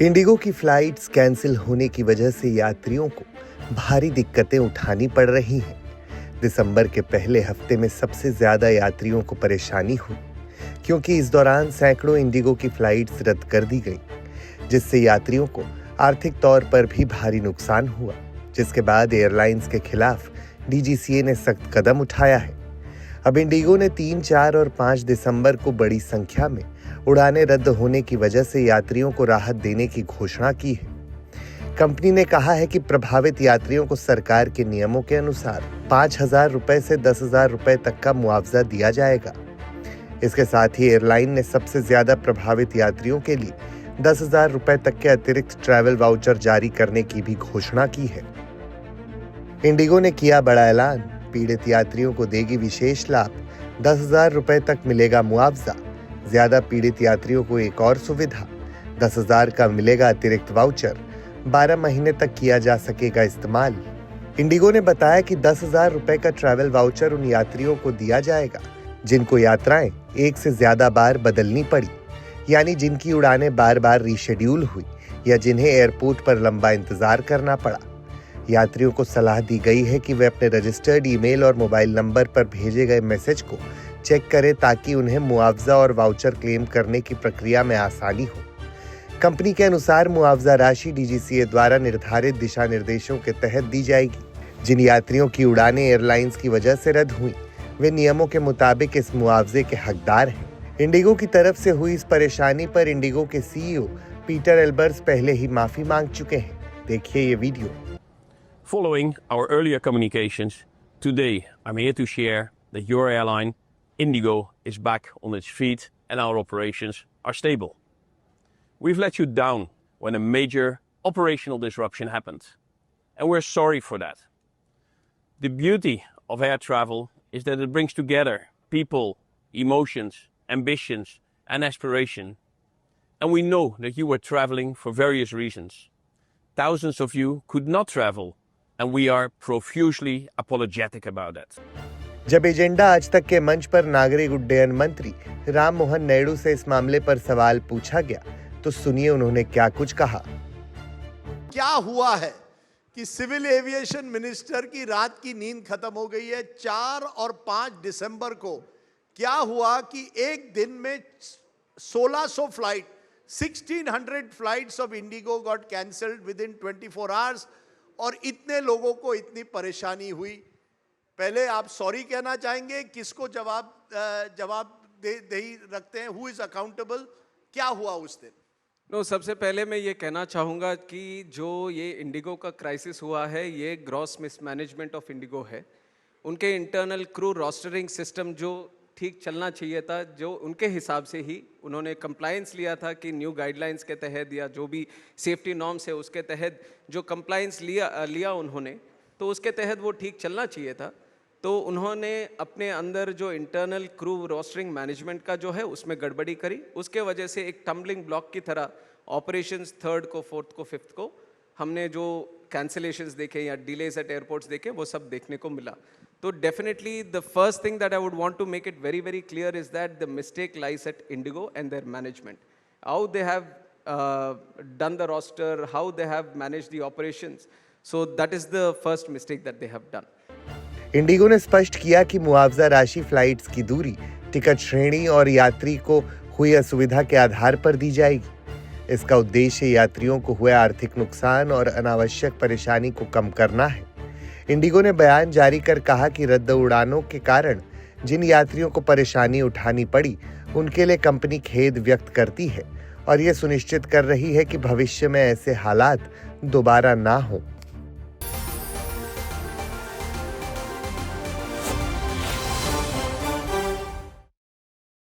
Indigo की flights cancel होने की वजह से यात्रियों को भारी दिक्कतें उठानी पड़ रही हैं। दिसंबर के पहले हफ्ते में सबसे ज्यादा यात्रियों को परेशानी हुई क्योंकि इस दौरान सैकड़ों इंडिगो की फ्लाइट्स रद्द कर दी गई, जिससे यात्रियों को आर्थिक तौर पर भी भारी नुकसान हुआ। जिसके बाद एयरलाइंस के खिलाफ डीजीसीए ने सख्त कदम उठाया है। अब इंडिगो ने 3, 4 और 5 दिसंबर को बड़ी संख्या में उड़ानें रद्द होने की वजह से यात्रियों को राहत देने की घोषणा की है। कंपनी ने कहा है कि प्रभावित यात्रियों को सरकार के नियमों के अनुसार 5,000 रुपए से 10,000 रुपए तक का मुआवजा दिया जाएगा। इसके साथ ही एयरलाइन ने सबसे ज्यादा प्रभावित यात्रियों के लिए 10,000 रुपए तक के अतिरिक्त ट्रैवल वाउचर जारी करने की भी घोषणा की है। इंडिगो ने किया बड़ा ऐलान, पीड़ित यात्रियों को देगी विशेष लाभ, 10,000 रुपए तक मिलेगा मुआवजा। ज्यादा पीड़ित यात्रियों को एक और सुविधा, 10,000 का मिलेगा अतिरिक्त वाउचर, 12 महीने तक किया जा सकेगा इस्तेमाल। इंडिगो ने बताया कि 10,000 रुपए का ट्रैवल वाउचर उन यात्रियों को दिया जाएगा जिनको यात्राएं एक से ज्यादा बार बदलनी पड़ी, यानी जिनकी उड़ानें बार बार रीशेड्यूल हुई या जिन्हें एयरपोर्ट पर लंबा इंतजार करना पड़ा। यात्रियों को सलाह दी गई है कि वे अपने रजिस्टर्ड ईमेल और मोबाइल नंबर पर भेजे गए मैसेज को चेक करें ताकि उन्हें मुआवजा और वाउचर क्लेम करने की प्रक्रिया में आसानी हो। कंपनी के अनुसार मुआवजा राशि डीजीसीए द्वारा निर्धारित दिशा निर्देशों के तहत दी जाएगी। जिन यात्रियों की उड़ानें एयरलाइंस की वजह से रद्द हुई, वे नियमों के मुताबिक इस मुआवजे के हकदार हैं। इंडिगो की तरफ से हुई इस परेशानी पर इंडिगो के सीईओ पीटर एल्बर्स पहले ही माफी मांग चुके हैं। देखिए ये video. Following our earlier communications, today I'm here to share that your airline, Indigo, is back on its feet and our operations are stable. We've let you down when a major operational disruption happened, and we're sorry for that. The beauty of air travel is that it brings together people, emotions, ambitions, and aspiration. And we know that you were traveling for various reasons. Thousands of you could not travel, and we are profusely apologetic about that. जब agenda आज तक के मंच पर नागरिक उड्डयन मंत्री राम मोहन नायडू से इस मामले पर सवाल पूछा गया, तो सुनिए उन्होंने क्या कुछ कहा। क्या हुआ है कि सिविल एविएशन मिनिस्टर की रात की नींद खत्म हो गई है। 4 और 5 दिसंबर को क्या हुआ कि एक दिन में 1600 flight, 1600 flights of Indigo got cancelled with in 24 hours, और इतने लोगों को इतनी परेशानी हुई। पहले आप सॉरी कहना चाहेंगे, किसको जवाब दे रखते हैं, हु इज अकाउंटेबल, क्या हुआ उस दिन? सबसे पहले मैं ये कहना चाहूँगा कि जो ये इंडिगो का क्राइसिस हुआ है, ये ग्रॉस मिसमैनेजमेंट ऑफ इंडिगो है। उनके इंटरनल क्रू रोस्टरिंग सिस्टम जो ठीक चलना चाहिए था, जो उनके हिसाब से ही उन्होंने कंप्लायंस लिया था कि न्यू गाइडलाइंस के तहत या जो भी सेफ्टी नॉर्म्स है उसके तहत जो कंप्लायंस लिया उन्होंने, तो उसके तहत वो ठीक चलना चाहिए था। तो उन्होंने अपने अंदर जो इंटरनल क्रू रोस्टरिंग मैनेजमेंट का जो है उसमें गड़बड़ी करी। उसके वजह से एक टम्बलिंग ब्लॉक की तरह ऑपरेशंस 3rd को, 4th को, 5th को हमने जो कैंसिलेशंस देखे या डिलेज एट एयरपोर्ट्स देखे, वो सब देखने को मिला। तो definitely the first thing that I would want to make it very very clear is that the mistake lies at IndiGo and their management, how they have done the roster, how they have managed the operations. So that is the first mistake that they have done. IndiGo ने स्पष्ट किया कि मुआवजा राशि flights की दूरी, ticket श्रेणी और यात्री को हुई असुविधा के आधार पर दी जाएगी। इसका उद्देश्य यात्रियों को हुए आर्थिक नुकसान और अनावश्यक परेशानी को कम करना है। इंडिगो ने बयान जारी कर कहा कि रद्द उड़ानों के कारण जिन यात्रियों को परेशानी उठानी पड़ी, उनके लिए कंपनी खेद व्यक्त करती है और ये सुनिश्चित कर रही है कि भविष्य में ऐसे हालात दोबारा ना हो।